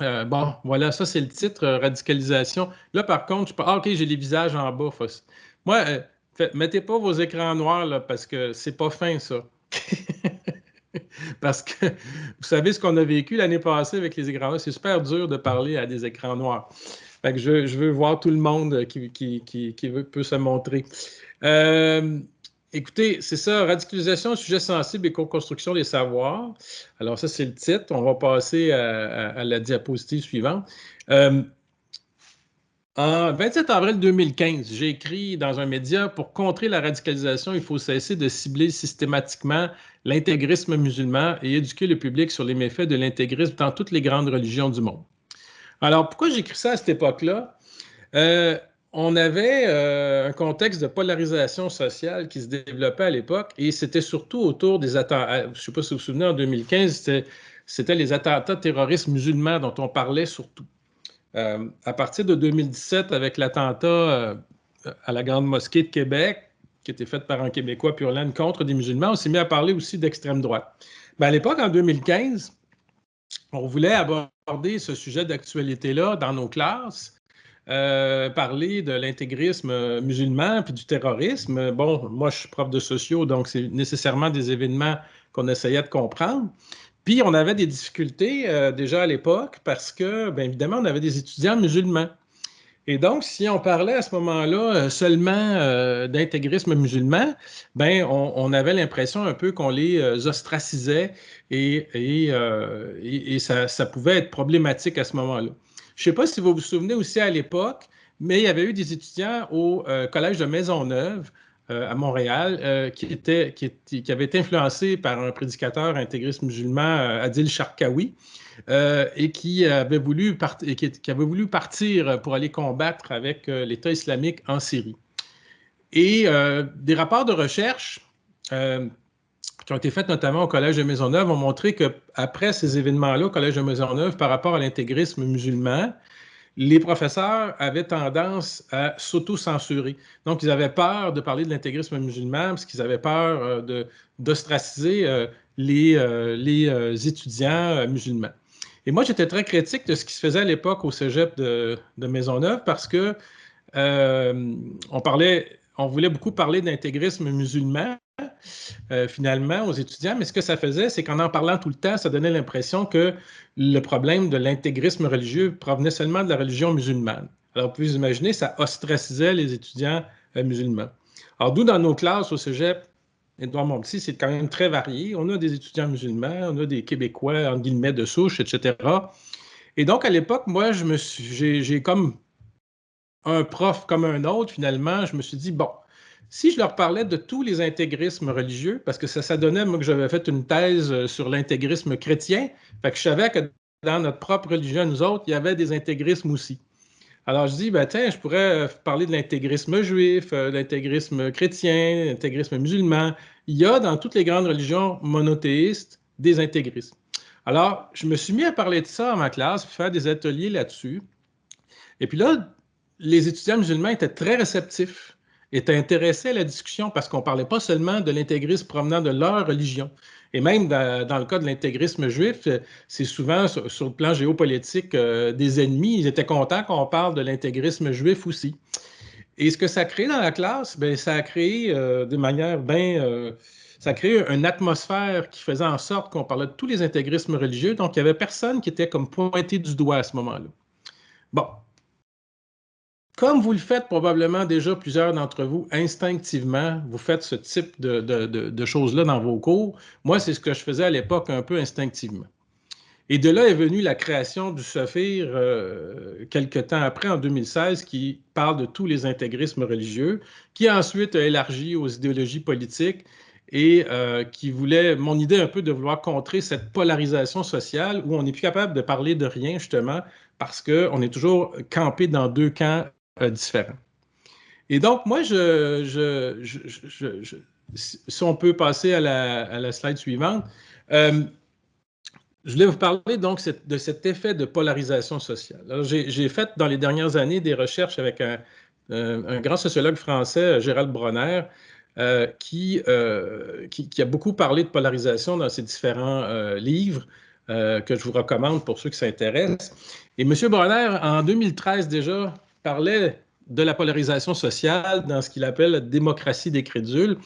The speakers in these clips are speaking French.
Bon, voilà, ça c'est le titre, radicalisation. Là, par contre, OK, j'ai les visages en bas. Moi, mettez pas vos écrans noirs, là, parce que c'est pas fin, ça. Parce que vous savez ce qu'on a vécu l'année passée avec les écrans noirs. C'est super dur de parler à des écrans noirs. Fait que je veux voir tout le monde qui peut se montrer. Euh, Écoutez, c'est ça, radicalisation, sujet sensible et co-construction des savoirs. Alors ça, c'est le titre. On va passer à la diapositive suivante. Euh, En 27 avril 2015, j'ai écrit dans un média: pour contrer la radicalisation, il faut cesser de cibler systématiquement l'intégrisme musulman et éduquer le public sur les méfaits de l'intégrisme dans toutes les grandes religions du monde. Alors, pourquoi j'ai écrit ça à cette époque-là? Euh, on avait un contexte de polarisation sociale qui se développait à l'époque et c'était surtout autour des attentats. Je ne sais pas si vous vous souvenez, en 2015, c'était les attentats terroristes musulmans dont on parlait surtout. À partir de 2017, avec l'attentat à la Grande Mosquée de Québec, qui était fait par un Québécois pur laine contre des musulmans, on s'est mis à parler aussi d'extrême droite. Ben, à l'époque, en 2015, on voulait aborder ce sujet d'actualité-là dans nos classes, parler de l'intégrisme musulman puis du terrorisme. Bon, moi, je suis prof de sociaux, donc c'est nécessairement des événements qu'on essayait de comprendre. Puis, on avait des difficultés déjà à l'époque parce que, bien évidemment, on avait des étudiants musulmans. Et donc, si on parlait à ce moment-là seulement d'intégrisme musulman, ben, on avait l'impression un peu qu'on les ostracisait et ça pouvait être problématique à ce moment-là. Je ne sais pas si vous vous souvenez aussi à l'époque, mais il y avait eu des étudiants au Collège de Maisonneuve à Montréal qui avaient été influencés par un prédicateur intégriste musulman, Adil Sharkawi, et qui avait voulu partir pour aller combattre avec l'État islamique en Syrie. Et des rapports de recherche qui ont été faits notamment au Collège de Maisonneuve ont montré qu'après ces événements-là au Collège de Maisonneuve, par rapport à l'intégrisme musulman, les professeurs avaient tendance à s'auto-censurer. Donc, ils avaient peur de parler de l'intégrisme musulman parce qu'ils avaient peur d'ostraciser les étudiants musulmans. Et moi, j'étais très critique de ce qui se faisait à l'époque au cégep de Maisonneuve parce que on voulait beaucoup parler d'intégrisme musulman finalement aux étudiants, mais ce que ça faisait, c'est qu'en parlant tout le temps, ça donnait l'impression que le problème de l'intégrisme religieux provenait seulement de la religion musulmane. Alors, vous pouvez imaginer, ça ostracisait les étudiants musulmans. Alors, d'où dans nos classes au cégep, Édouard Montpetit, c'est quand même très varié. On a des étudiants musulmans, on a des Québécois, en guillemets, de souche, etc. Et donc, à l'époque, moi, j'ai comme un prof comme un autre, finalement, je me suis dit, bon, si je leur parlais de tous les intégrismes religieux, parce que ça donnait, moi, que j'avais fait une thèse sur l'intégrisme chrétien, fait que je savais que dans notre propre religion, nous autres, il y avait des intégrismes aussi. Alors, je dis, ben, tiens, je pourrais parler de l'intégrisme juif, de l'intégrisme chrétien, de l'intégrisme musulman. Il y a dans toutes les grandes religions monothéistes des intégrismes. Alors, je me suis mis à parler de ça à ma classe, puis faire des ateliers là-dessus. Et puis là, les étudiants musulmans étaient très réceptifs, étaient intéressés à la discussion parce qu'on ne parlait pas seulement de l'intégrisme provenant de leur religion. Et même dans le cas de l'intégrisme juif, c'est souvent sur le plan géopolitique des ennemis. Ils étaient contents qu'on parle de l'intégrisme juif aussi. Et ce que ça a créé dans la classe, bien, ça a créé de manière bien. Ça a créé une atmosphère qui faisait en sorte qu'on parlait de tous les intégrismes religieux. Donc, il n'y avait personne qui était comme pointé du doigt à ce moment-là. Bon, comme vous le faites probablement déjà plusieurs d'entre vous, instinctivement, vous faites ce type de choses-là dans vos cours. Moi, c'est ce que je faisais à l'époque un peu instinctivement. Et de là est venue la création du SOFIR quelque temps après, en 2016, qui parle de tous les intégrismes religieux, qui ensuite a élargi aux idéologies politiques et qui voulait, mon idée un peu de vouloir contrer cette polarisation sociale où on n'est plus capable de parler de rien, justement, parce qu'on est toujours campé dans deux camps différents. Et donc, moi, si on peut passer à la slide suivante, euh, je voulais vous parler donc de cet effet de polarisation sociale. J'ai fait dans les dernières années des recherches avec un grand sociologue français, Gérald Bronner, qui a beaucoup parlé de polarisation dans ses différents livres. que je vous recommande pour ceux qui s'intéressent. Et M. Bronner, en 2013 déjà, parlait de la polarisation sociale dans ce qu'il appelle la démocratie des crédules.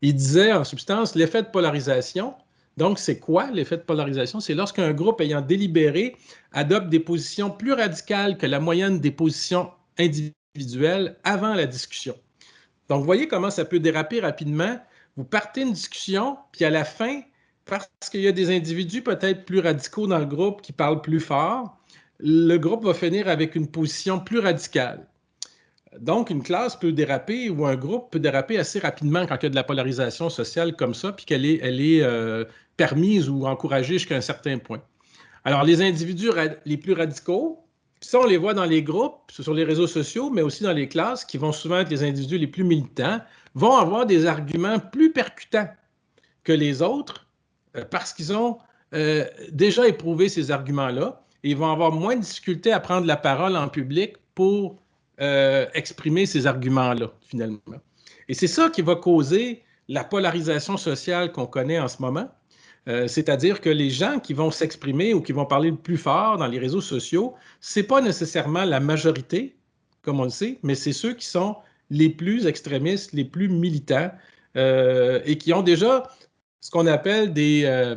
Il disait en substance l'effet de polarisation. Donc, c'est quoi l'effet de polarisation? C'est lorsqu'un groupe ayant délibéré adopte des positions plus radicales que la moyenne des positions individuelles avant la discussion. Donc, vous voyez comment ça peut déraper rapidement. Vous partez une discussion, puis à la fin, parce qu'il y a des individus peut-être plus radicaux dans le groupe qui parlent plus fort, le groupe va finir avec une position plus radicale. Donc, une classe peut déraper ou un groupe peut déraper assez rapidement quand il y a de la polarisation sociale comme ça, puis qu'elle est permise ou encouragée jusqu'à un certain point. Alors, les individus les plus radicaux, ça, on les voit dans les groupes, sur les réseaux sociaux, mais aussi dans les classes, qui vont souvent être les individus les plus militants, vont avoir des arguments plus percutants que les autres parce qu'ils ont déjà éprouvé ces arguments-là et ils vont avoir moins de difficulté à prendre la parole en public pour exprimer ces arguments-là, finalement. Et c'est ça qui va causer la polarisation sociale qu'on connaît en ce moment. C'est-à-dire que les gens qui vont s'exprimer ou qui vont parler le plus fort dans les réseaux sociaux, ce n'est pas nécessairement la majorité, comme on le sait, mais c'est ceux qui sont les plus extrémistes, les plus militants et qui ont déjà ce qu'on appelle des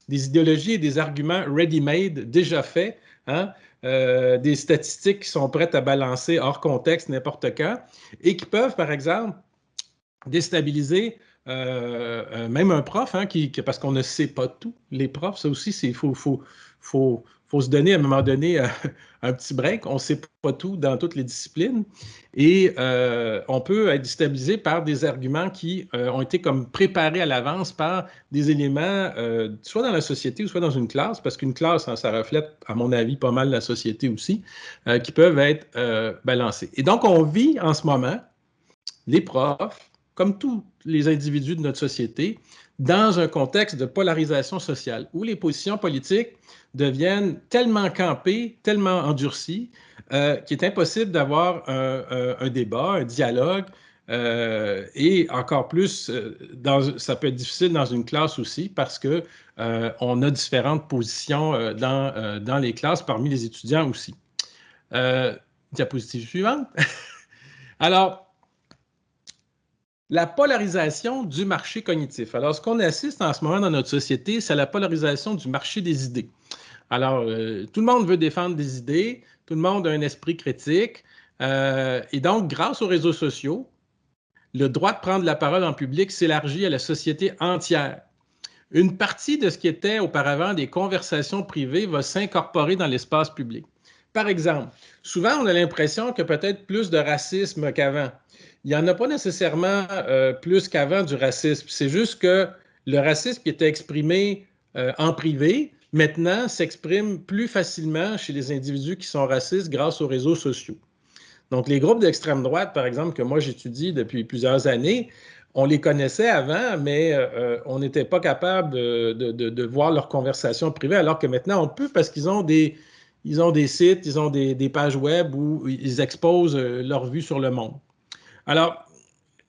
idéologies et des arguments ready-made, déjà faits, hein? Des statistiques qui sont prêtes à balancer hors contexte n'importe quand et qui peuvent, par exemple, déstabiliser même un prof, hein, parce qu'on ne sait pas tout. Les profs, ça aussi, il faut se donner à un moment donné un petit break. On ne sait pas tout dans toutes les disciplines. Et on peut être déstabilisé par des arguments qui ont été comme préparés à l'avance par des éléments, soit dans la société ou soit dans une classe, parce qu'une classe, hein, ça reflète, à mon avis, pas mal la société aussi, qui peuvent être balancés. Et donc, on vit en ce moment, les profs, comme tous les individus de notre société, dans un contexte de polarisation sociale, où les positions politiques deviennent tellement campées, tellement endurcies, qu'il est impossible d'avoir un débat, un dialogue, et encore plus, ça peut être difficile dans une classe aussi, parce que on a différentes positions dans les classes parmi les étudiants aussi. Diapositive suivante. Alors, la polarisation du marché cognitif. Alors, ce qu'on assiste en ce moment dans notre société, c'est la polarisation du marché des idées. Alors, tout le monde veut défendre des idées, tout le monde a un esprit critique, et donc, grâce aux réseaux sociaux, le droit de prendre la parole en public s'élargit à la société entière. Une partie de ce qui était auparavant des conversations privées va s'incorporer dans l'espace public. Par exemple, souvent, on a l'impression qu'il y a peut-être plus de racisme qu'avant. Il n'y en a pas nécessairement plus qu'avant du racisme. C'est juste que le racisme qui était exprimé en privé, maintenant, s'exprime plus facilement chez les individus qui sont racistes grâce aux réseaux sociaux. Donc, les groupes d'extrême droite, par exemple, que moi j'étudie depuis plusieurs années, on les connaissait avant, mais on n'était pas capable de voir leurs conversations privées, alors que maintenant on peut parce qu'ils ont des sites, ils ont des pages web où ils exposent leur vue sur le monde. Alors,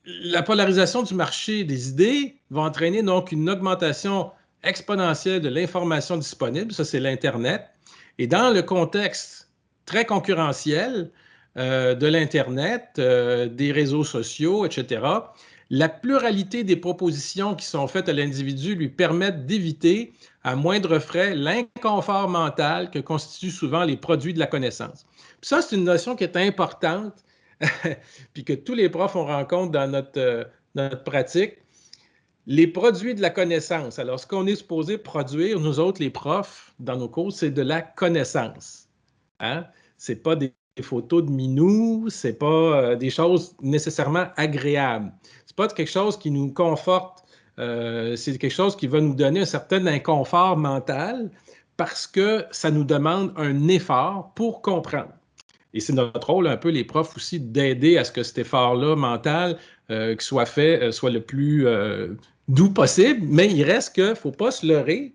la polarisation du marché des idées va entraîner donc une augmentation exponentielle de l'information disponible, ça c'est l'Internet, et dans le contexte très concurrentiel de l'Internet, des réseaux sociaux, etc., la pluralité des propositions qui sont faites à l'individu lui permettent d'éviter à moindre frais l'inconfort mental que constituent souvent les produits de la connaissance. Puis ça, c'est une notion qui est importante, puis que tous les profs on rencontre dans notre pratique. Les produits de la connaissance. Alors, ce qu'on est supposé produire, nous autres, les profs, dans nos cours, c'est de la connaissance. Hein? Ce n'est pas des photos de minous, ce n'est pas des choses nécessairement agréables. Ce n'est pas quelque chose qui nous conforte, c'est quelque chose qui va nous donner un certain inconfort mental parce que ça nous demande un effort pour comprendre. Et c'est notre rôle, un peu, les profs aussi, d'aider à ce que cet effort-là mental qui soit fait soit le plus doux possible, mais il reste qu'il ne faut pas se leurrer.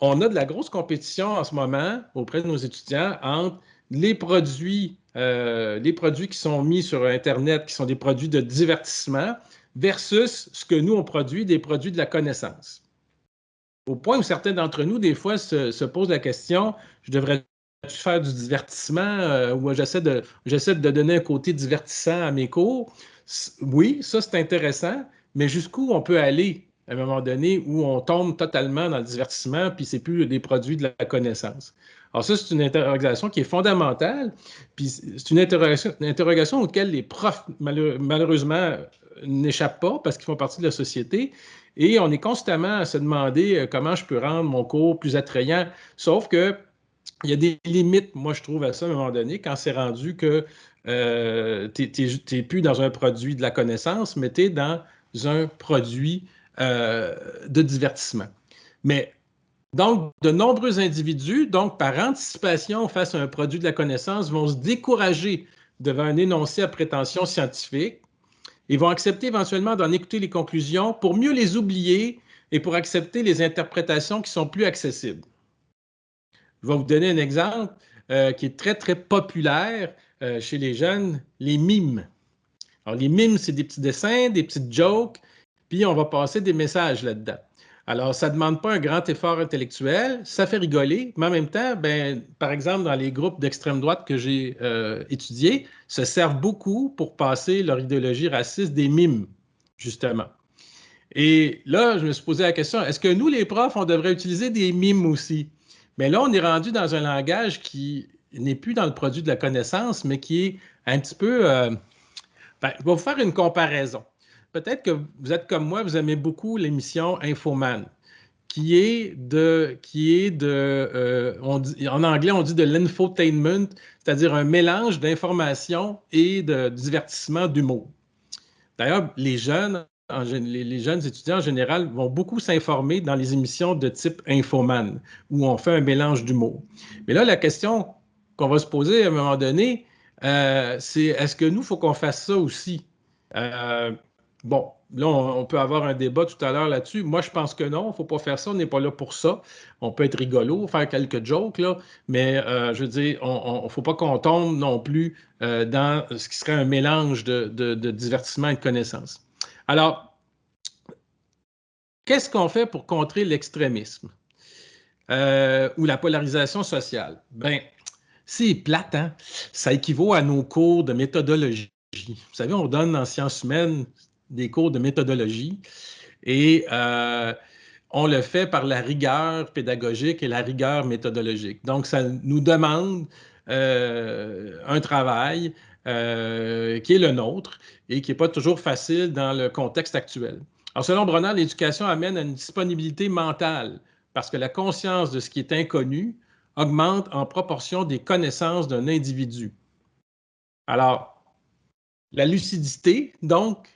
On a de la grosse compétition en ce moment auprès de nos étudiants entre les produits qui sont mis sur Internet, qui sont des produits de divertissement, versus ce que nous, on produit, des produits de la connaissance. au point où certains d'entre nous, des fois, se posent la question, je devrais-tu faire du divertissement ou j'essaie de donner un côté divertissant à mes cours? Oui, ça, c'est intéressant, mais jusqu'où on peut aller à un moment donné où on tombe totalement dans le divertissement, puis c'est plus des produits de la connaissance. Alors ça, c'est une interrogation qui est fondamentale, puis c'est une interrogation auquel les profs, malheureusement, n'échappent pas parce qu'ils font partie de la société. Et on est constamment à se demander comment je peux rendre mon cours plus attrayant. Sauf que il y a des limites, moi, je trouve, à ça, à un moment donné, quand c'est rendu que tu n'es plus dans un produit de la connaissance, mais tu es dans un produit de divertissement. Mais donc, de nombreux individus, donc par anticipation face à un produit de la connaissance, vont se décourager devant un énoncé à prétention scientifique. Ils vont accepter éventuellement d'en écouter les conclusions pour mieux les oublier et pour accepter les interprétations qui sont plus accessibles. Je vais vous donner un exemple qui est très, très populaire chez les jeunes, les mimes. Alors, les mimes, c'est des petits dessins, des petites jokes, puis on va passer des messages là-dedans. Alors, ça ne demande pas un grand effort intellectuel, ça fait rigoler, mais en même temps, ben, par exemple, dans les groupes d'extrême droite que j'ai étudiés, se servent beaucoup pour passer leur idéologie raciste des mimes, justement. Et là, je me suis posé la question, est-ce que nous, les profs, on devrait utiliser des mimes aussi? Mais là, on est rendu dans un langage qui n'est plus dans le produit de la connaissance, mais qui est un petit peu... ben, je vais vous faire une comparaison. Peut-être que vous êtes comme moi, vous aimez beaucoup l'émission Infoman, en anglais, on dit de l'infotainment, c'est-à-dire un mélange d'information et de divertissement d'humour. D'ailleurs, les jeunes étudiants en général vont beaucoup s'informer dans les émissions de type Infoman, où on fait un mélange d'humour. Mais là, la question qu'on va se poser à un moment donné, c'est est-ce que nous, il faut qu'on fasse ça aussi? Euh, bon, là, on peut avoir un débat tout à l'heure là-dessus. Moi, je pense que non, il ne faut pas faire ça, on n'est pas là pour ça. On peut être rigolo, faire quelques jokes, là, mais je veux dire, il ne faut pas qu'on tombe non plus dans ce qui serait un mélange de divertissement et de connaissances. Alors, qu'est-ce qu'on fait pour contrer l'extrémisme ou la polarisation sociale? Ben, c'est plate, hein? Ça équivaut à nos cours de méthodologie. Vous savez, on donne en sciences humaines des cours de méthodologie et on le fait par la rigueur pédagogique et la rigueur méthodologique. Donc, ça nous demande un travail qui est le nôtre et qui n'est pas toujours facile dans le contexte actuel. Alors, selon Bronner, l'éducation amène à une disponibilité mentale parce que la conscience de ce qui est inconnu augmente en proportion des connaissances d'un individu. Alors, la lucidité, donc,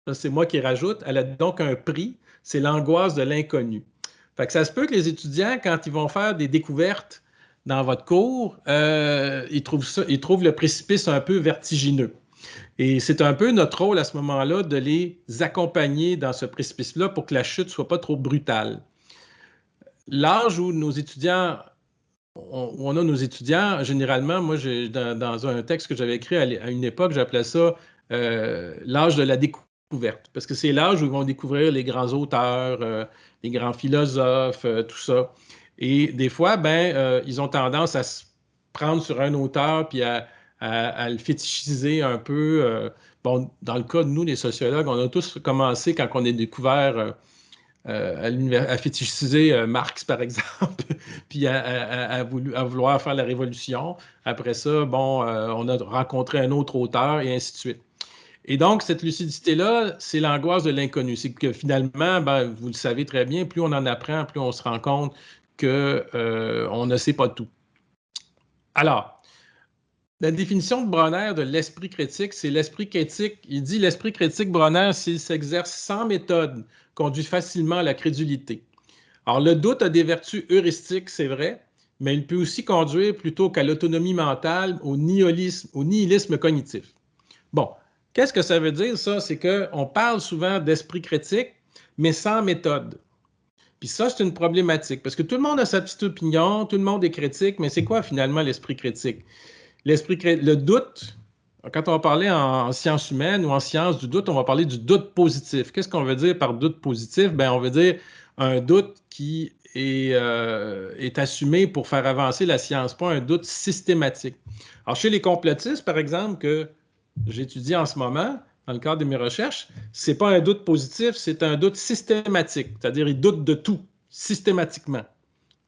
ça c'est moi qui rajoute, elle a donc un prix, c'est l'angoisse de l'inconnu. Fait que ça se peut que les étudiants, quand ils vont faire des découvertes dans votre cours, ils trouvent le précipice un peu vertigineux. Et c'est un peu notre rôle à ce moment-là de les accompagner dans ce précipice-là pour que la chute ne soit pas trop brutale. L'âge où nos étudiants où on a nos étudiants, généralement, moi, dans un texte que j'avais écrit à une époque, j'appelais ça l'âge de la découverte, parce que c'est l'âge où ils vont découvrir les grands auteurs, les grands philosophes, tout ça. Et des fois, ils ont tendance à se prendre sur un auteur puis à le fétichiser un peu. Bon, dans le cas de nous, les sociologues, on a tous commencé quand on a découvert à fétichiser Marx, par exemple, puis à vouloir faire la révolution. Après ça, bon, on a rencontré un autre auteur et ainsi de suite. Et donc, cette lucidité-là, c'est l'angoisse de l'inconnu. C'est que finalement, ben, vous le savez très bien, plus on en apprend, plus on se rend compte qu'on ne sait pas tout. Alors, la définition de Bronner de l'esprit critique, c'est l'esprit critique. Il dit l'esprit critique, Bronner, s'il s'exerce sans méthode, conduit facilement à la crédulité. Alors, le doute a des vertus heuristiques, c'est vrai, mais il peut aussi conduire plutôt qu'à l'autonomie mentale, au nihilisme cognitif. Bon, qu'est-ce que ça veut dire, ça? C'est qu'on parle souvent d'esprit critique, mais sans méthode. Puis ça, c'est une problématique, parce que tout le monde a sa petite opinion, tout le monde est critique, mais c'est quoi finalement l'esprit critique? Le doute, quand on va parler en sciences humaines ou en sciences du doute, on va parler du doute positif. Qu'est-ce qu'on veut dire par doute positif? Ben, on veut dire, un doute qui est assumé pour faire avancer la science, pas un doute systématique. Alors, chez les complotistes, par exemple, que j'étudie en ce moment, dans le cadre de mes recherches, ce n'est pas un doute positif, c'est un doute systématique, c'est-à-dire ils doutent de tout, systématiquement.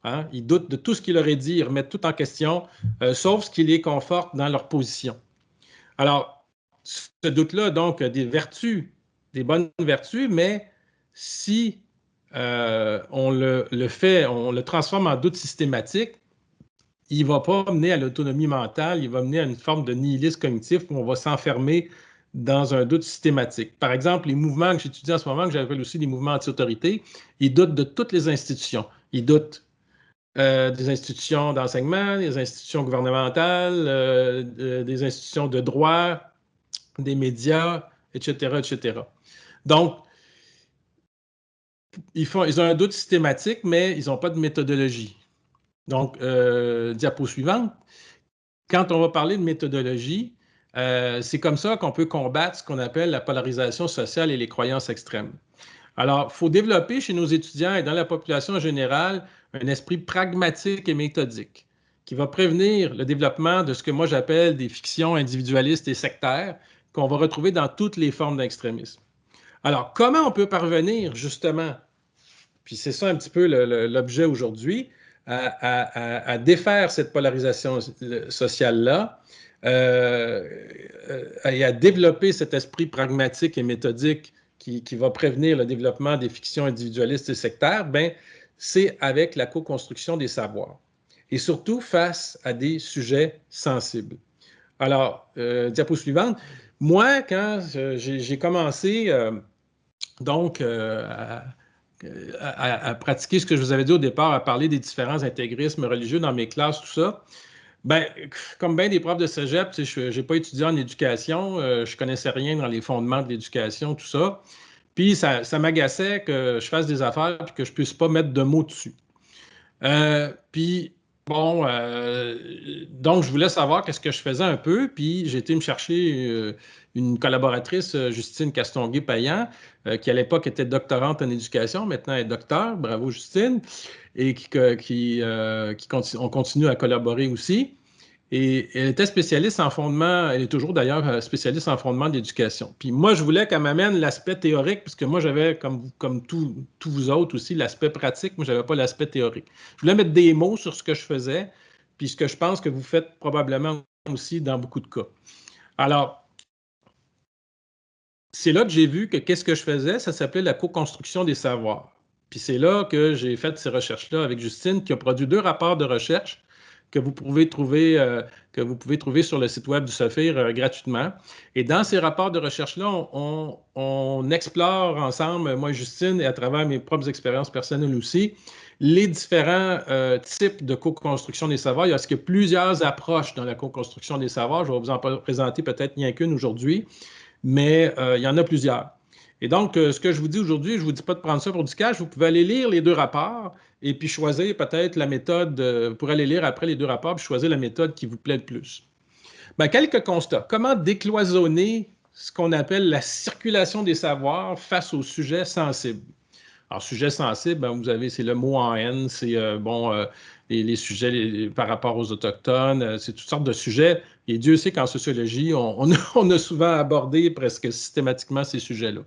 Hein? Ils doutent de tout ce qu'il leur est dit, ils remettent tout en question, sauf ce qui les conforte dans leur position. Alors, ce doute-là, donc, a des vertus, des bonnes vertus, mais si on le transforme en doute systématique, il ne va pas mener à l'autonomie mentale, il va mener à une forme de nihilisme cognitif où on va s'enfermer dans un doute systématique. Par exemple, les mouvements que j'étudie en ce moment, que j'appelle aussi des mouvements anti-autorité, ils doutent de toutes les institutions. Ils doutent des institutions d'enseignement, des institutions gouvernementales, des institutions de droit, des médias, etc., etc. Donc, ils ont un doute systématique, mais ils n'ont pas de méthodologie. Donc, diapo suivante. Quand on va parler de méthodologie, c'est comme ça qu'on peut combattre ce qu'on appelle la polarisation sociale et les croyances extrêmes. Alors, il faut développer chez nos étudiants et dans la population en général un esprit pragmatique et méthodique qui va prévenir le développement de ce que moi j'appelle des fictions individualistes et sectaires qu'on va retrouver dans toutes les formes d'extrémisme. Alors, comment on peut parvenir justement, puis c'est ça un petit peu l'objet aujourd'hui, à défaire cette polarisation sociale-là et à développer cet esprit pragmatique et méthodique qui va prévenir le développement des fictions individualistes et sectaires, ben, c'est avec la co-construction des savoirs. Et surtout face à des sujets sensibles. Alors, diapo suivante. Moi, quand j'ai commencé donc à pratiquer ce que je vous avais dit au départ, à parler des différents intégrismes religieux dans mes classes, tout ça, ben, comme bien des profs de cégep, je n'ai pas étudié en éducation, je ne connaissais rien dans les fondements de l'éducation, tout ça. Puis ça m'agaçait que je fasse des affaires et que je ne puisse pas mettre de mots dessus. Puis, bon, donc je voulais savoir qu'est-ce que je faisais un peu, puis j'ai été me chercher une collaboratrice, Justine Castonguay-Payan, qui à l'époque était doctorante en éducation, maintenant est docteur, bravo Justine, et on continue à collaborer aussi. Et elle était spécialiste en fondement, elle est toujours d'ailleurs spécialiste en fondement d'éducation. Puis moi, je voulais qu'elle m'amène l'aspect théorique, puisque moi, j'avais, comme tous vous autres aussi, l'aspect pratique, moi, je n'avais pas l'aspect théorique. Je voulais mettre des mots sur ce que je faisais, puis ce que je pense que vous faites probablement aussi dans beaucoup de cas. Alors, c'est là que j'ai vu que qu'est-ce que je faisais, ça s'appelait la co-construction des savoirs. Puis c'est là que j'ai fait ces recherches-là avec Justine, qui a produit 2 rapports de recherche que vous pouvez trouver sur le site web du Sophir gratuitement. Et dans ces rapports de recherche-là, on explore ensemble, moi et Justine, et à travers mes propres expériences personnelles aussi, les différents types de co-construction des savoirs. Il y a plusieurs approches dans la co-construction des savoirs. Je vais vous en présenter peut-être rien qu'une aujourd'hui, mais il y en a plusieurs. Et donc, ce que je vous dis aujourd'hui, je ne vous dis pas de prendre ça pour du cash. Vous pouvez aller lire les 2 rapports et puis choisir peut-être la méthode, vous pourrez aller lire après les 2 rapports puis choisir la méthode qui vous plaît le plus. Bien, quelques constats. Comment décloisonner ce qu'on appelle la circulation des savoirs face aux sujets sensibles? Alors, sujet sensible, ben, vous avez, c'est le mot en N, c'est les sujets par rapport aux Autochtones, c'est toutes sortes de sujets. Et Dieu sait qu'en sociologie, on a souvent abordé presque systématiquement ces sujets-là.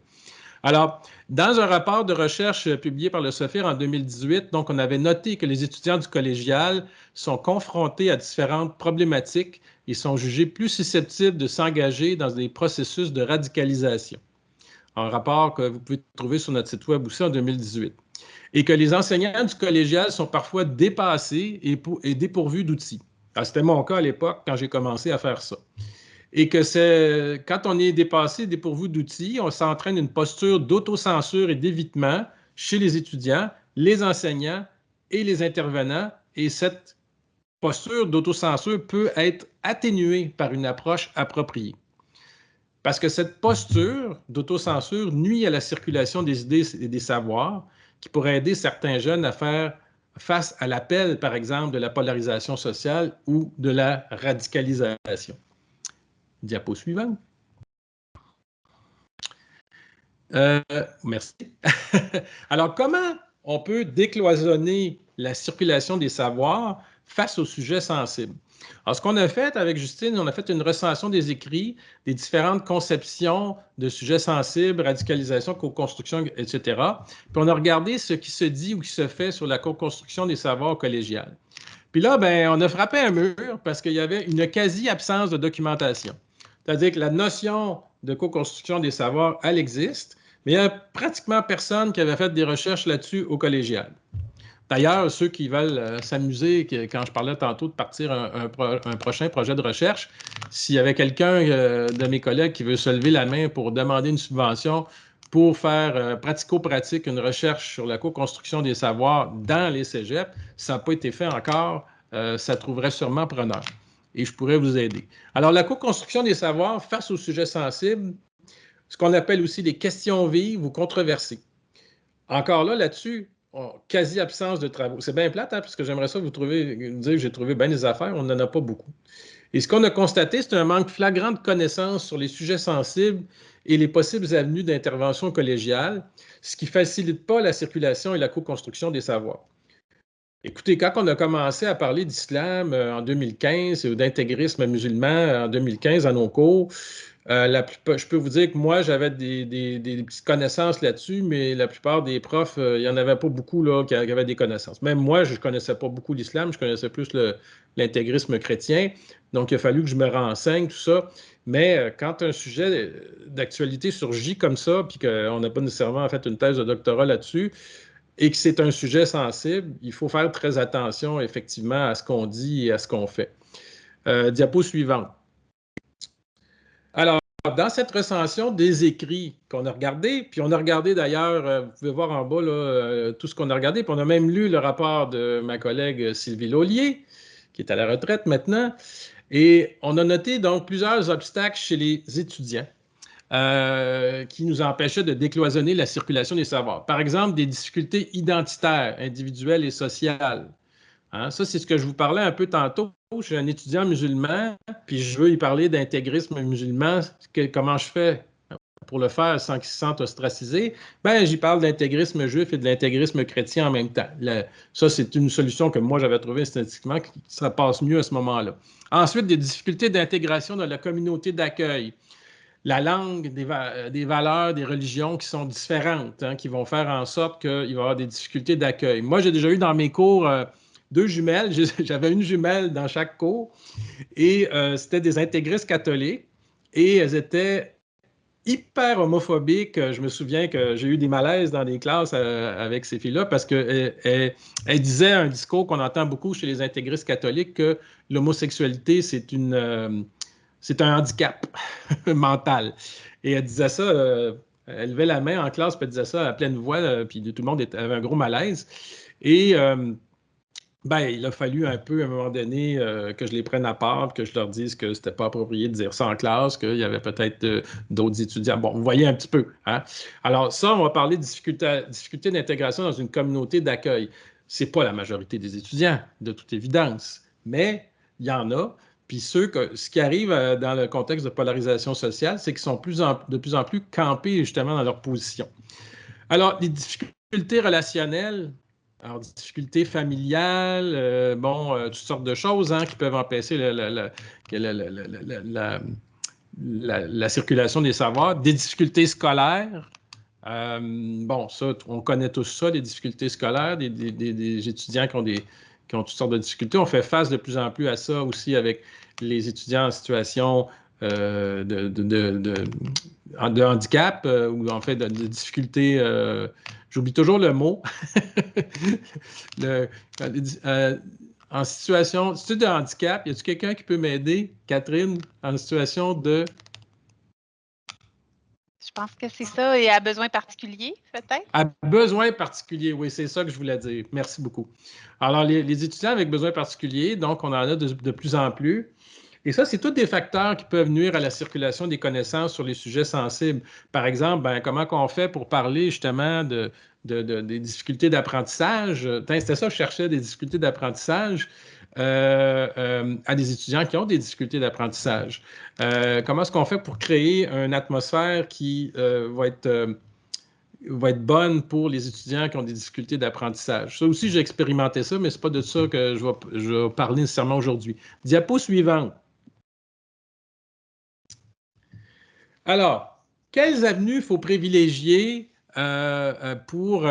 Alors, dans un rapport de recherche publié par le Sophir en 2018, donc, on avait noté que les étudiants du collégial sont confrontés à différentes problématiques et sont jugés plus susceptibles de s'engager dans des processus de radicalisation. Un rapport que vous pouvez trouver sur notre site web aussi en 2018. Et que les enseignants du collégial sont parfois dépassés et dépourvus d'outils. C'était mon cas à l'époque quand j'ai commencé à faire ça. Et que quand on est dépassé, dépourvu d'outils, on s'entraîne une posture d'autocensure et d'évitement chez les étudiants, les enseignants et les intervenants. Et cette posture d'autocensure peut être atténuée par une approche appropriée. Parce que cette posture d'autocensure nuit à la circulation des idées et des savoirs qui pourrait aider certains jeunes à faire face à l'appel, par exemple, de la polarisation sociale ou de la radicalisation. Diapo suivante. Merci. Alors, comment on peut décloisonner la circulation des savoirs face aux sujets sensibles. Alors, ce qu'on a fait avec Justine, on a fait une recension des écrits, des différentes conceptions de sujets sensibles, radicalisation, co-construction, etc. Puis on a regardé ce qui se dit ou qui se fait sur la co-construction des savoirs collégiales. Puis là, ben, on a frappé un mur parce qu'il y avait une quasi-absence de documentation. C'est-à-dire que la notion de co-construction des savoirs, elle existe, mais il n'y a pratiquement personne qui avait fait des recherches là-dessus au collégial. D'ailleurs, ceux qui veulent s'amuser, quand je parlais tantôt de partir un prochain projet de recherche, s'il y avait quelqu'un de mes collègues qui veut se lever la main pour demander une subvention pour faire pratico-pratique une recherche sur la co-construction des savoirs dans les cégeps, ça n'a pas été fait encore, ça trouverait sûrement preneur et je pourrais vous aider. Alors, la co-construction des savoirs face aux sujets sensibles, ce qu'on appelle aussi des questions vives ou controversées. Encore là-dessus, quasi-absence de travaux. C'est bien plate, hein, parce que j'aimerais ça vous dire que j'ai trouvé bien des affaires, on n'en a pas beaucoup. Et ce qu'on a constaté, c'est un manque flagrant de connaissances sur les sujets sensibles et les possibles avenues d'intervention collégiale, ce qui ne facilite pas la circulation et la co-construction des savoirs. Écoutez, quand on a commencé à parler d'islam en 2015 ou d'intégrisme musulman en 2015 à nos cours, je peux vous dire que moi, j'avais des petites connaissances là-dessus, mais la plupart des profs, il n'y en avait pas beaucoup là, qui avaient des connaissances. Même moi, je ne connaissais pas beaucoup l'islam, je connaissais plus l'intégrisme chrétien. Donc, il a fallu que je me renseigne, tout ça. Mais quand un sujet d'actualité surgit comme ça, puis qu'on n'a pas nécessairement fait une thèse de doctorat là-dessus, et que c'est un sujet sensible, il faut faire très attention effectivement à ce qu'on dit et à ce qu'on fait. Diapo suivante. Alors, dans cette recension des écrits qu'on a regardés, puis on a regardé d'ailleurs, vous pouvez voir en bas là, tout ce qu'on a regardé, puis on a même lu le rapport de ma collègue Sylvie Laulier, qui est à la retraite maintenant, et on a noté donc plusieurs obstacles chez les étudiants. Qui nous empêchaient de décloisonner la circulation des savoirs. Par exemple, des difficultés identitaires, individuelles et sociales. Hein, ça, c'est ce que je vous parlais un peu tantôt. Je suis un étudiant musulman, puis je veux y parler d'intégrisme musulman. Comment je fais pour le faire sans qu'ils se sentent ostracisés? Ben, j'y parle d'intégrisme juif et de l'intégrisme chrétien en même temps. Ça, c'est une solution que moi, j'avais trouvée statistiquement, que ça passe mieux à ce moment-là. Ensuite, des difficultés d'intégration dans la communauté d'accueil. La langue, des valeurs, des religions qui sont différentes, hein, qui vont faire en sorte qu'il va y avoir des difficultés d'accueil. Moi, j'ai déjà eu dans mes cours deux jumelles. J'avais une jumelle dans chaque cours et c'était des intégristes catholiques et elles étaient hyper homophobiques. Je me souviens que j'ai eu des malaises dans des classes avec ces filles-là parce qu'elles disaient un discours qu'on entend beaucoup chez les intégristes catholiques que l'homosexualité, c'est un handicap mental. Et elle disait ça, elle levait la main en classe, puis elle disait ça à pleine voix, puis tout le monde avait un gros malaise. Et ben, il a fallu un peu, à un moment donné, que je les prenne à part, que je leur dise que c'était pas approprié de dire ça en classe, qu'il y avait peut-être d'autres étudiants. Bon, vous voyez un petit peu. Hein? Alors ça, on va parler de difficulté d'intégration dans une communauté d'accueil. C'est pas la majorité des étudiants, de toute évidence, mais il y en a. Puis ce qui arrive dans le contexte de polarisation sociale, c'est qu'ils sont de plus en plus campés justement dans leur position. Alors, les difficultés relationnelles, alors difficultés familiales, toutes sortes de choses hein, qui peuvent empêcher la circulation des savoirs, des difficultés scolaires. Bon, ça, on connaît tous ça, les difficultés scolaires, des étudiants qui ont toutes sortes de difficultés. On fait face de plus en plus à ça aussi avec les étudiants en situation de handicap ou en fait de difficultés. J'oublie toujours le mot. le, en situation de handicap, y a-t-il quelqu'un qui peut m'aider, Catherine, en situation de... Je pense que c'est ça, et à besoin particulier, peut-être? À besoin particulier, oui, c'est ça que je voulais dire. Merci beaucoup. Alors, les étudiants avec besoins particuliers, donc on en a de plus en plus. Et ça, c'est tous des facteurs qui peuvent nuire à la circulation des connaissances sur les sujets sensibles. Par exemple, ben, comment on fait pour parler justement des difficultés d'apprentissage? C'était ça, je cherchais des difficultés d'apprentissage à des étudiants qui ont des difficultés d'apprentissage. Comment est-ce qu'on fait pour créer une atmosphère qui va être va être bonne pour les étudiants qui ont des difficultés d'apprentissage. Ça aussi, j'ai expérimenté ça, mais ce n'est pas de ça que je vais parler nécessairement aujourd'hui. Diapo suivante. Alors, quelles avenues il faut privilégier pour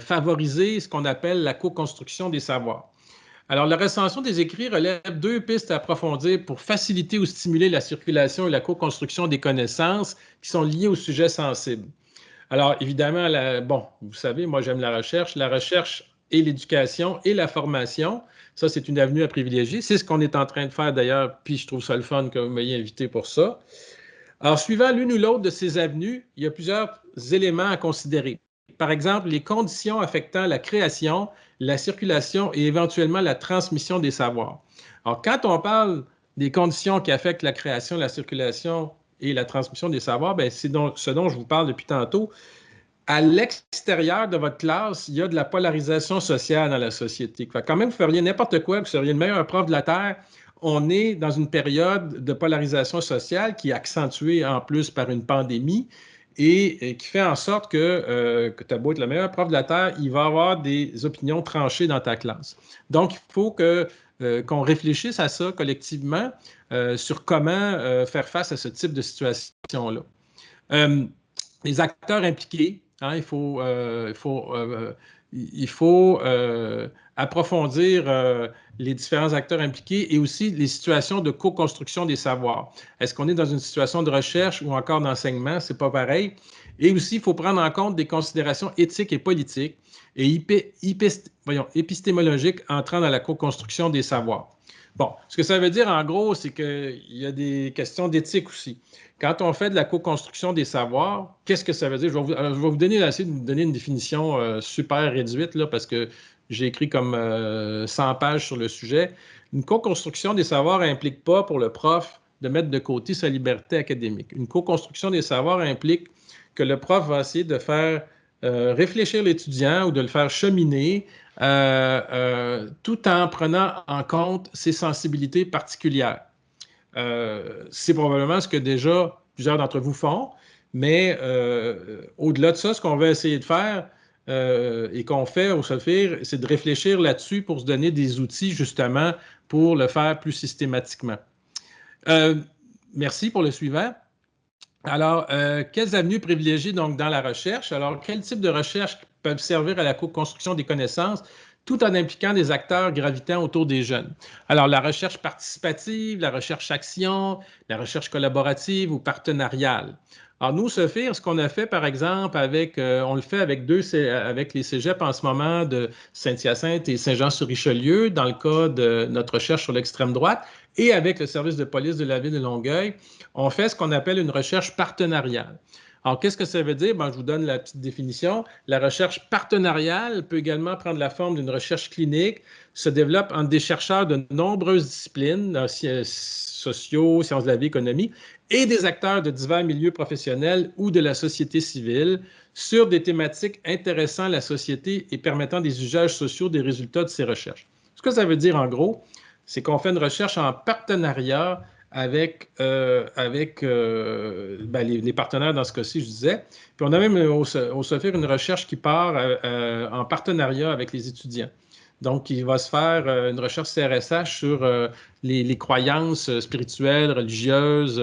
favoriser ce qu'on appelle la co-construction des savoirs? Alors, la recension des écrits relève deux pistes à approfondir pour faciliter ou stimuler la circulation et la co-construction des connaissances qui sont liées au sujet sensible. Alors, évidemment, bon, vous savez, moi, j'aime la recherche et l'éducation et la formation. Ça, c'est une avenue à privilégier. C'est ce qu'on est en train de faire d'ailleurs, puis je trouve ça le fun que vous m'ayez invité pour ça. Alors, suivant l'une ou l'autre de ces avenues, il y a plusieurs éléments à considérer. Par exemple, les conditions affectant la création, la circulation et éventuellement la transmission des savoirs. Alors, quand on parle des conditions qui affectent la création, la circulation et la transmission des savoirs, c'est ce dont je vous parle depuis tantôt. À l'extérieur de votre classe, il y a de la polarisation sociale dans la société. Quand même, vous feriez n'importe quoi, vous seriez le meilleur prof de la Terre. On est dans une période de polarisation sociale qui est accentuée en plus par une pandémie et qui fait en sorte que tu as beau être le meilleur prof de la Terre, il va y avoir des opinions tranchées dans ta classe. Donc, il faut qu'on réfléchisse à ça collectivement sur comment faire face à ce type de situation-là. Les acteurs impliqués, hein, il faut approfondir les différents acteurs impliqués et aussi les situations de co-construction des savoirs. Est-ce qu'on est dans une situation de recherche ou encore d'enseignement? Ce n'est pas pareil. Et aussi, il faut prendre en compte des considérations éthiques et politiques et épistémologiques entrant dans la co-construction des savoirs. Bon, ce que ça veut dire, en gros, c'est qu'il y a des questions d'éthique aussi. Quand on fait de la co-construction des savoirs, qu'est-ce que ça veut dire? Je vais vous donner, essayer de vous donner une définition super réduite, là, parce que j'ai écrit comme 100 pages sur le sujet. Une co-construction des savoirs n'implique pas pour le prof de mettre de côté sa liberté académique. Une co-construction des savoirs implique que le prof va essayer de faire réfléchir l'étudiant ou de le faire cheminer tout en prenant en compte ses sensibilités particulières. C'est probablement ce que déjà plusieurs d'entre vous font, mais au-delà de ça, ce qu'on va essayer de faire et qu'on fait au SOFIR, c'est de réfléchir là-dessus pour se donner des outils justement pour le faire plus systématiquement. Merci pour le suivant. Alors, quelles avenues privilégier donc dans la recherche? Alors, quel type de recherche peuvent servir à la co-construction des connaissances tout en impliquant des acteurs gravitant autour des jeunes? Alors, la recherche participative, la recherche-action, la recherche collaborative ou partenariale. Alors, nous, SOFIR, ce qu'on a fait, par exemple, on le fait avec les cégeps en ce moment de Saint-Hyacinthe et Saint-Jean-sur-Richelieu, dans le cas de notre recherche sur l'extrême droite, et avec le service de police de la ville de Longueuil, on fait ce qu'on appelle une recherche partenariale. Alors, qu'est-ce que ça veut dire? Je vous donne la petite définition. La recherche partenariale peut également prendre la forme d'une recherche clinique, se développe entre des chercheurs de nombreuses disciplines, sociaux, sciences de la vie, économie, et des acteurs de divers milieux professionnels ou de la société civile sur des thématiques intéressant la société et permettant des usages sociaux des résultats de ces recherches. Ce que ça veut dire, en gros, c'est qu'on fait une recherche en partenariat avec les partenaires dans ce cas-ci, je disais. Puis on a même au SOFIR une recherche qui part en partenariat avec les étudiants. Donc, il va se faire une recherche CRSH sur les croyances spirituelles, religieuses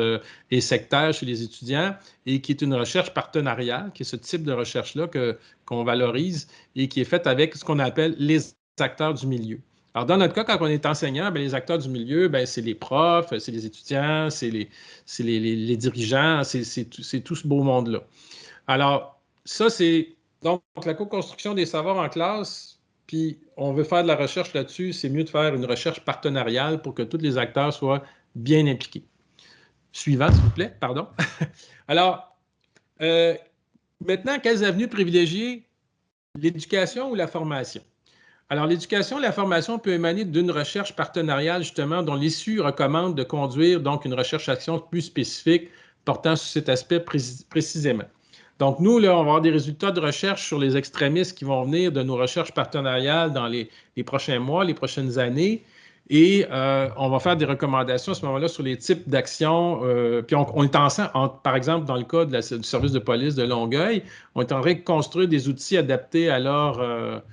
et sectaires chez les étudiants et qui est une recherche partenariale, qui est ce type de recherche-là qu'on valorise et qui est faite avec ce qu'on appelle les acteurs du milieu. Alors, dans notre cas, quand on est enseignant, les acteurs du milieu, c'est les profs, c'est les étudiants, c'est les dirigeants, c'est tout ce beau monde-là. Alors, ça, c'est donc la co-construction des savoirs en classe, puis on veut faire de la recherche là-dessus, c'est mieux de faire une recherche partenariale pour que tous les acteurs soient bien impliqués. Suivant, s'il vous plaît, pardon. Alors, maintenant, quelles avenues privilégier? L'éducation ou la formation? Alors, l'éducation et la formation peut émaner d'une recherche partenariale, justement, dont l'issue recommande de conduire donc une recherche-action plus spécifique portant sur cet aspect précisément. Donc, nous, là, on va avoir des résultats de recherche sur les extrémistes qui vont venir de nos recherches partenariales dans les prochains mois, les prochaines années. Et on va faire des recommandations à ce moment-là sur les types d'actions. Puis on est par exemple, dans le cas du service de police de Longueuil, on est en train de construire des outils adaptés à leurs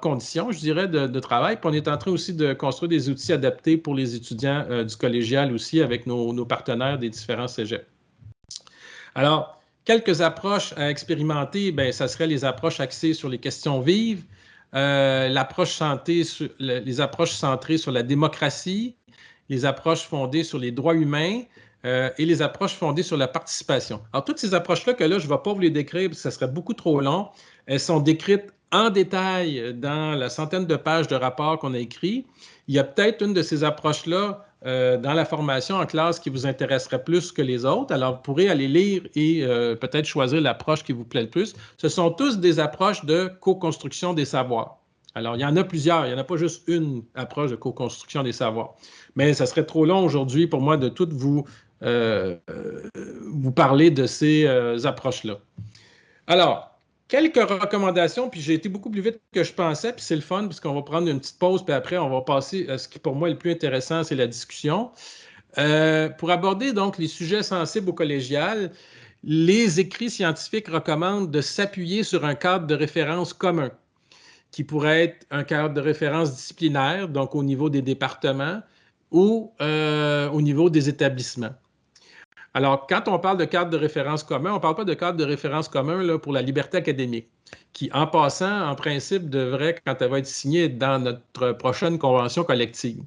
conditions, je dirais, de travail. Puis on est en train aussi de construire des outils adaptés pour les étudiants du collégial aussi avec nos partenaires des différents cégeps. Alors, quelques approches à expérimenter, bien, ça serait les approches axées sur les questions vives, les approches centrées sur la démocratie, les approches fondées sur les droits humains et les approches fondées sur la participation. Alors, toutes ces approches-là que là, je ne vais pas vous les décrire parce que ça serait beaucoup trop long. Elles sont décrites en détail dans la centaine de pages de rapports qu'on a écrits. Il y a peut-être une de ces approches-là dans la formation en classe qui vous intéresserait plus que les autres. Alors, vous pourrez aller lire et peut-être choisir l'approche qui vous plaît le plus. Ce sont tous des approches de co-construction des savoirs. Alors, il y en a plusieurs. Il n'y en a pas juste une approche de co-construction des savoirs. Mais ça serait trop long aujourd'hui pour moi de toutes vous parler de ces approches-là. Alors, quelques recommandations, puis j'ai été beaucoup plus vite que je pensais, puis c'est le fun, parce qu'on va prendre une petite pause, puis après, on va passer à ce qui, pour moi, est le plus intéressant, c'est la discussion. Pour aborder donc les sujets sensibles au collégial, les écrits scientifiques recommandent de s'appuyer sur un cadre de référence commun, qui pourrait être un cadre de référence disciplinaire, donc au niveau des départements, ou au niveau des établissements. Alors, quand on parle de cadre de référence commun, on ne parle pas de cadre de référence commun là, pour la liberté académique, qui, en passant, en principe, devrait, quand elle va être signée, être dans notre prochaine convention collective.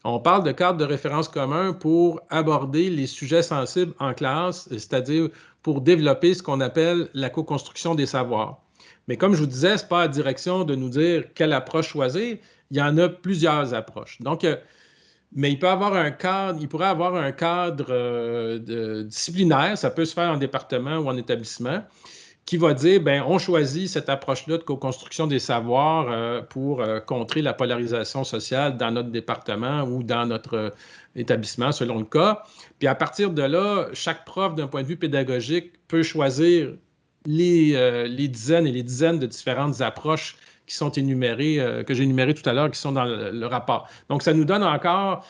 On parle de cadre de référence commun pour aborder les sujets sensibles en classe, c'est-à-dire pour développer ce qu'on appelle la co-construction des savoirs. Mais comme je vous disais, ce n'est pas à direction de nous dire quelle approche choisir. Il y en a plusieurs approches. Donc, mais il pourrait avoir un cadre disciplinaire, ça peut se faire en département ou en établissement, qui va dire, bien, on choisit cette approche-là de co-construction des savoirs pour contrer la polarisation sociale dans notre département ou dans notre établissement, selon le cas. Puis à partir de là, chaque prof, d'un point de vue pédagogique, peut choisir les dizaines et les dizaines de différentes approches qui sont énumérées, que j'ai énumérées tout à l'heure, qui sont dans le rapport. Donc, ça nous donne encore,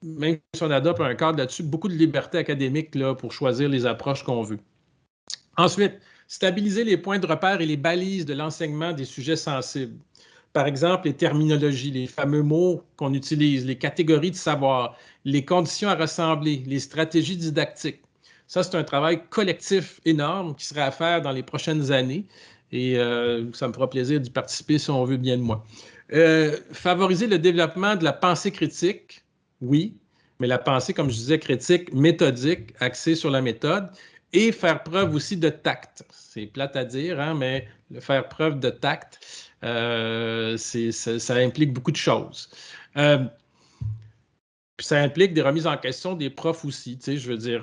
même si on adopte un cadre là-dessus, beaucoup de liberté académique là, pour choisir les approches qu'on veut. Ensuite, stabiliser les points de repère et les balises de l'enseignement des sujets sensibles. Par exemple, les terminologies, les fameux mots qu'on utilise, les catégories de savoir, les conditions à rassembler, les stratégies didactiques. Ça, c'est un travail collectif énorme qui sera à faire dans les prochaines années et ça me fera plaisir d'y participer si on veut bien de moi. Favoriser le développement de la pensée critique, oui, mais la pensée, comme je disais, critique, méthodique, axée sur la méthode, et faire preuve aussi de tact. C'est plate à dire, hein, mais faire preuve de tact, ça implique beaucoup de choses. Puis ça implique des remises en question des profs aussi. Tu sais, je veux dire,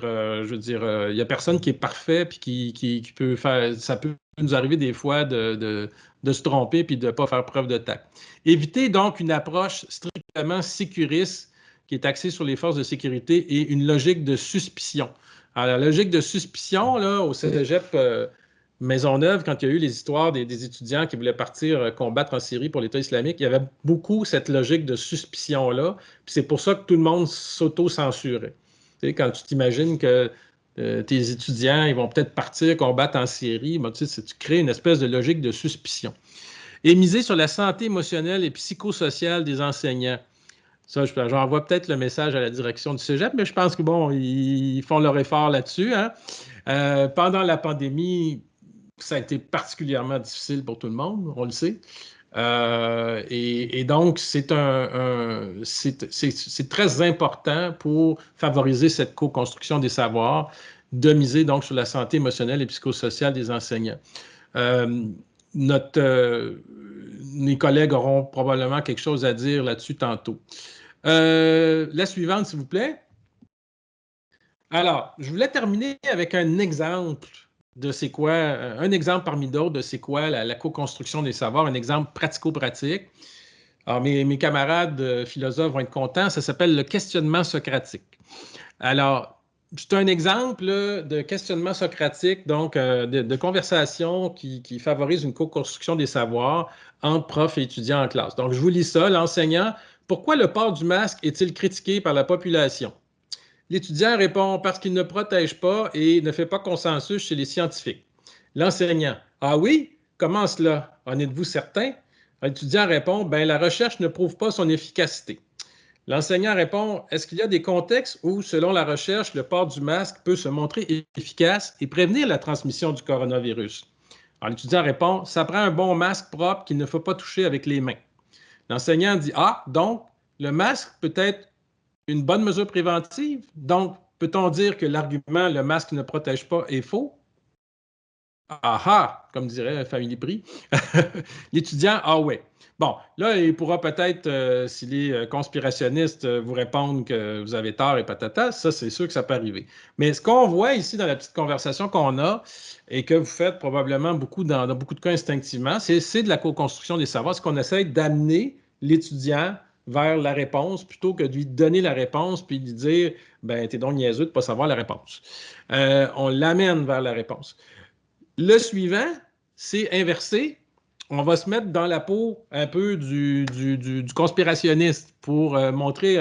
il n'y a personne qui est parfait puis qui peut faire. Ça peut nous arriver des fois de se tromper puis de ne pas faire preuve de tact. Éviter donc une approche strictement sécuriste qui est axée sur les forces de sécurité et une logique de suspicion. Alors, la logique de suspicion, là, au cégep Maisonneuve, quand il y a eu les histoires des étudiants qui voulaient partir combattre en Syrie pour l'État islamique, il y avait beaucoup cette logique de suspicion-là. Puis c'est pour ça que tout le monde s'auto-censurait. Tu sais, quand tu t'imagines que tes étudiants, ils vont peut-être partir combattre en Syrie, ben, tu crées une espèce de logique de suspicion. Et miser sur la santé émotionnelle et psychosociale des enseignants. Ça, j'envoie peut-être le message à la direction du cégep, mais je pense que, bon, ils font leur effort là-dessus. Hein? Pendant la pandémie, ça a été particulièrement difficile pour tout le monde, on le sait. Et donc, c'est très important pour favoriser cette co-construction des savoirs, de miser donc sur la santé émotionnelle et psychosociale des enseignants. Mes collègues auront probablement quelque chose à dire là-dessus tantôt. La suivante, s'il vous plaît. Alors, je voulais terminer avec un exemple de c'est quoi, un exemple parmi d'autres de c'est quoi la co-construction des savoirs, un exemple pratico-pratique. Alors, mes camarades philosophes vont être contents, ça s'appelle le questionnement socratique. Alors, c'est un exemple là, de questionnement socratique, donc de conversation qui favorise une co-construction des savoirs entre profs et étudiants en classe. Donc, je vous lis ça. L'enseignant Pourquoi le port du masque est-il critiqué par la population? L'étudiant répond parce qu'il ne protège pas et ne fait pas consensus chez les scientifiques. L'enseignant, ah oui? Comment cela? En êtes-vous certain? L'étudiant répond, ben la recherche ne prouve pas son efficacité. L'enseignant répond, est-ce qu'il y a des contextes où, selon la recherche, le port du masque peut se montrer efficace et prévenir la transmission du coronavirus? Alors, l'étudiant répond, ça prend un bon masque propre qu'il ne faut pas toucher avec les mains. L'enseignant dit, ah, donc, le masque peut être une bonne mesure préventive? Donc, peut-on dire que l'argument le masque ne protège pas est faux? Ah ah, comme dirait Family Prix. L'étudiant, ah ouais. Bon, là, il pourra peut-être, s'il est conspirationniste, vous répondre que vous avez tort et patata. Ça, c'est sûr que ça peut arriver. Mais ce qu'on voit ici dans la petite conversation qu'on a et que vous faites probablement beaucoup dans beaucoup de cas instinctivement, c'est de la co-construction des savoirs. C'est qu'on essaie d'amener l'étudiant vers la réponse plutôt que de lui donner la réponse puis de lui dire, ben, t'es donc niaiseux de ne pas savoir la réponse. On l'amène vers la réponse. Le suivant, c'est inversé. On va se mettre dans la peau un peu du conspirationniste pour montrer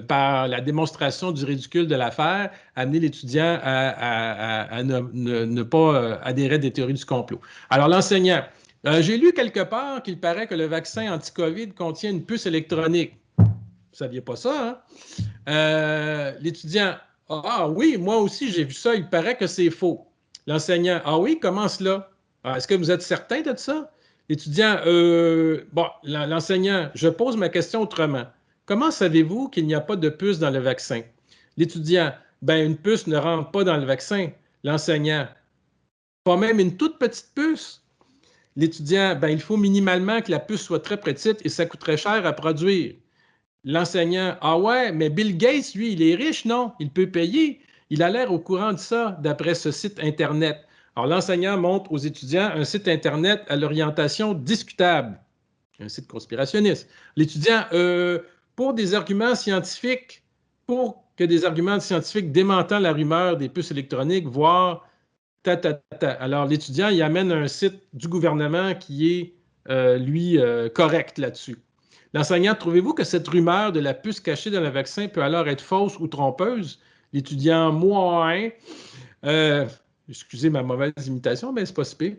par la démonstration du ridicule de l'affaire, amener l'étudiant à ne pas adhérer à des théories du complot. Alors, l'enseignant, j'ai lu quelque part qu'il paraît que le vaccin anti-COVID contient une puce électronique. Vous ne saviez pas ça, hein? L'étudiant, ah oui, moi aussi j'ai vu ça, il paraît que c'est faux. L'enseignant, ah oui, comment cela? Est-ce que vous êtes certain de ça? L'étudiant, bon, l'enseignant, je pose ma question autrement. Comment savez-vous qu'il n'y a pas de puce dans le vaccin? L'étudiant, ben une puce ne rentre pas dans le vaccin. L'enseignant, pas même une toute petite puce. L'étudiant, ben il faut minimalement que la puce soit très petite et ça coûterait cher à produire. L'enseignant, ah ouais, mais Bill Gates, lui, il est riche, non? Il peut payer. Il a l'air au courant de ça, d'après ce site Internet. Alors, l'enseignant montre aux étudiants un site Internet à l'orientation discutable, un site conspirationniste. L'étudiant, pour des arguments scientifiques, pour que des arguments scientifiques démentant la rumeur des puces électroniques, voire ta. Alors, l'étudiant, il amène un site du gouvernement qui est, lui, correct là-dessus. L'enseignant, trouvez-vous que cette rumeur de la puce cachée dans le vaccin peut alors être fausse ou trompeuse? L'étudiant, moi, excusez ma mauvaise imitation, mais c'est pas si pire.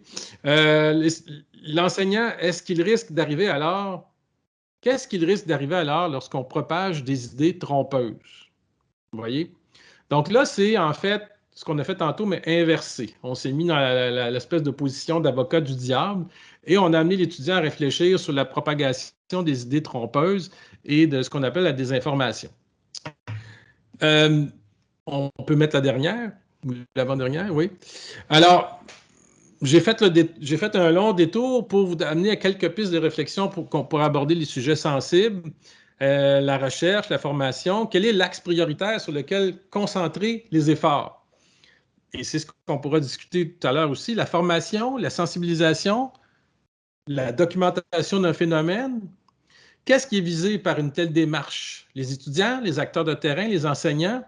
L'enseignant, est-ce qu'il risque d'arriver alors? Qu'est-ce qu'il risque d'arriver alors lorsqu'on propage des idées trompeuses? Vous voyez? Donc là, c'est en fait ce qu'on a fait tantôt, mais inversé. On s'est mis dans l'espèce de position d'avocat du diable et on a amené l'étudiant à réfléchir sur la propagation des idées trompeuses et de ce qu'on appelle la désinformation. On peut mettre la dernière, l'avant-dernière, oui. Alors, j'ai fait un long détour pour vous amener à quelques pistes de réflexion pour aborder les sujets sensibles, la recherche, la formation. Quel est l'axe prioritaire sur lequel concentrer les efforts? Et c'est ce qu'on pourra discuter tout à l'heure aussi, la formation, la sensibilisation, la documentation d'un phénomène. Qu'est-ce qui est visé par une telle démarche? Les étudiants, les acteurs de terrain, les enseignants?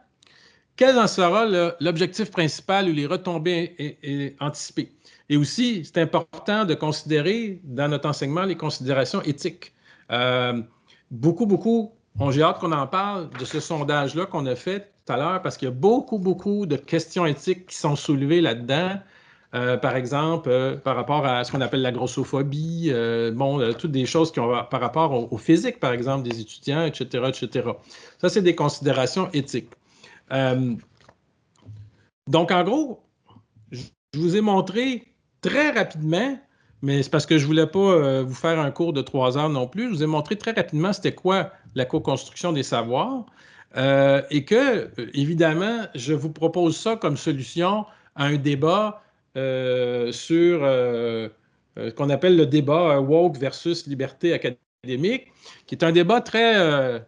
Quel en sera l'objectif principal ou les retombées anticipées? Et aussi, c'est important de considérer dans notre enseignement les considérations éthiques. Beaucoup, j'ai hâte qu'on en parle de ce sondage-là qu'on a fait tout à l'heure parce qu'il y a beaucoup de questions éthiques qui sont soulevées là-dedans. Par exemple, par rapport à ce qu'on appelle la grossophobie, toutes des choses qui ont par rapport au physique, par exemple, des étudiants, etc., etc. Ça, c'est des considérations éthiques. Donc, en gros, je vous ai montré très rapidement, mais c'est parce que je ne voulais pas vous faire un cours de 3 heures non plus, je vous ai montré très rapidement c'était quoi la co-construction des savoirs et que, évidemment, je vous propose ça comme solution à un débat sur ce qu'on appelle le débat woke versus liberté académique, qui est un débat très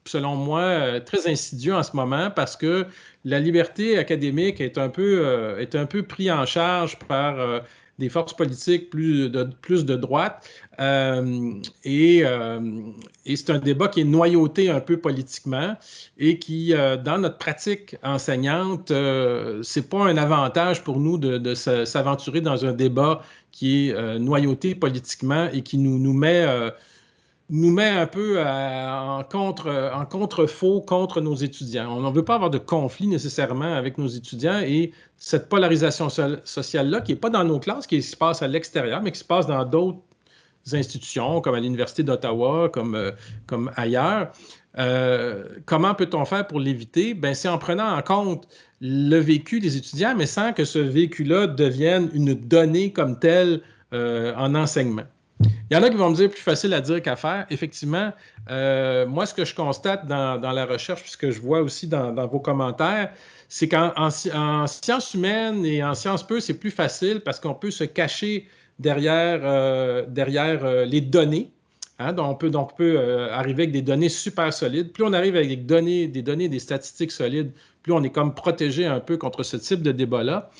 selon moi, très insidieux en ce moment parce que la liberté académique est un peu pris en charge par des forces politiques plus de droite et c'est un débat qui est noyauté un peu politiquement et qui, dans notre pratique enseignante, c'est pas un avantage pour nous de s'aventurer dans un débat qui est noyauté politiquement et qui nous met nous met un peu en contre-faux contre nos étudiants. On ne veut pas avoir de conflit nécessairement avec nos étudiants et cette polarisation sociale-là, qui n'est pas dans nos classes, qui se passe à l'extérieur, mais qui se passe dans d'autres institutions, comme à l'Université d'Ottawa, comme ailleurs. Comment peut-on faire pour l'éviter? Ben, c'est en prenant en compte le vécu des étudiants, mais sans que ce vécu-là devienne une donnée comme telle en enseignement. Il y en a qui vont me dire plus facile à dire qu'à faire. Effectivement, moi, ce que je constate dans la recherche, puis ce que je vois aussi dans vos commentaires, c'est qu'en sciences humaines et en sciences peu, c'est plus facile parce qu'on peut se cacher derrière les données. Hein? Donc, on peut arriver avec des données super solides. Plus on arrive avec des données, des statistiques solides, plus on est comme protégé un peu contre ce type de débat-là.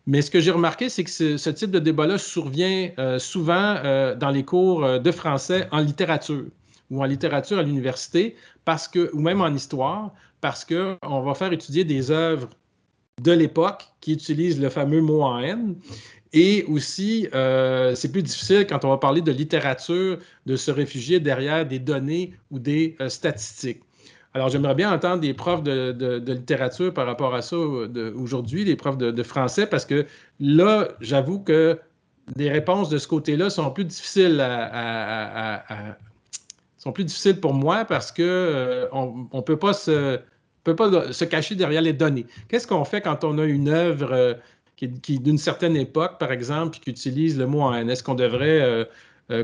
Mais ce que j'ai remarqué, c'est que ce type de débat-là survient souvent dans les cours de français en littérature ou en littérature à l'université, ou même en histoire, parce qu'on va faire étudier des œuvres de l'époque qui utilisent le fameux mot en N. Et aussi, c'est plus difficile quand on va parler de littérature de se réfugier derrière des données ou des statistiques. Alors, j'aimerais bien entendre des profs de littérature par rapport à ça aujourd'hui, les profs de français, parce que là, j'avoue que les réponses de ce côté-là sont plus difficiles sont plus difficiles pour moi parce que on peut pas se cacher derrière les données. Qu'est-ce qu'on fait quand on a une œuvre qui est d'une certaine époque, par exemple, puis qui utilise le mot en N? Est-ce qu'on devrait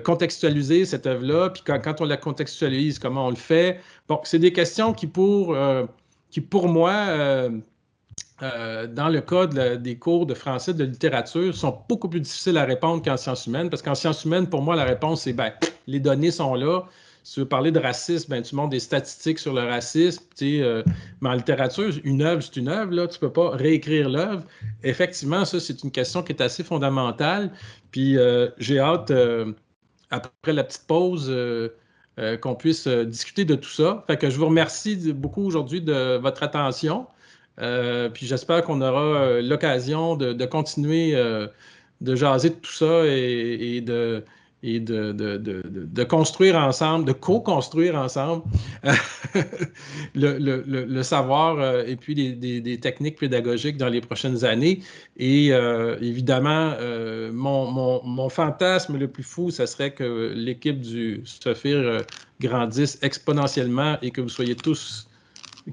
contextualiser cette œuvre-là? Puis quand on la contextualise, comment on le fait? Bon, c'est des questions qui pour moi, dans le cas des cours de français, de littérature, sont beaucoup plus difficiles à répondre qu'en sciences humaines, parce qu'en sciences humaines, pour moi, la réponse, c'est ben, les données sont là. Si tu veux parler de racisme, ben, tu montres des statistiques sur le racisme. Mais en littérature, une œuvre, c'est une œuvre. Là, tu ne peux pas réécrire l'œuvre. Effectivement, ça, c'est une question qui est assez fondamentale. Puis j'ai hâte, après la petite pause, qu'on puisse discuter de tout ça. Fait que je vous remercie beaucoup aujourd'hui de votre attention. Puis j'espère qu'on aura l'occasion de continuer de jaser de tout ça et de construire ensemble, de co-construire ensemble le savoir et puis des techniques pédagogiques dans les prochaines années. Et évidemment, mon fantasme le plus fou, ce serait que l'équipe du Sophir grandisse exponentiellement et que vous soyez tous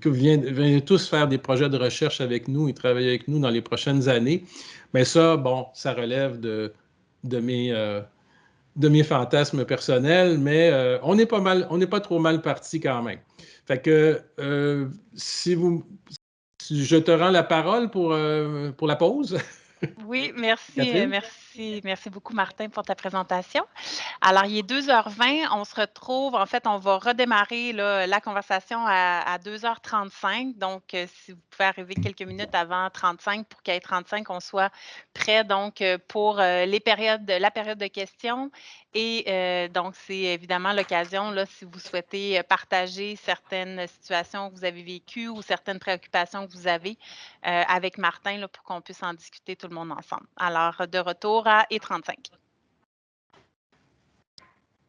que vous venez tous faire des projets de recherche avec nous et travailler avec nous dans les prochaines années. Mais ça, bon, ça relève de mes fantasmes personnels, mais on n'est pas trop mal parti quand même. Fait que si je te rends la parole pour la pause. Oui, merci, Catherine? merci beaucoup, Martin, pour ta présentation. Alors, il est 2h20. On se retrouve, en fait, on va redémarrer là, la conversation à 2h35. Donc, si vous pouvez arriver quelques minutes avant 35 pour qu'à 35, on soit prêt donc pour la période de questions. Et donc, c'est évidemment l'occasion, là, si vous souhaitez partager certaines situations que vous avez vécues ou certaines préoccupations que vous avez avec Martin là, pour qu'on puisse en discuter tout le monde ensemble. Alors, de retour à E35.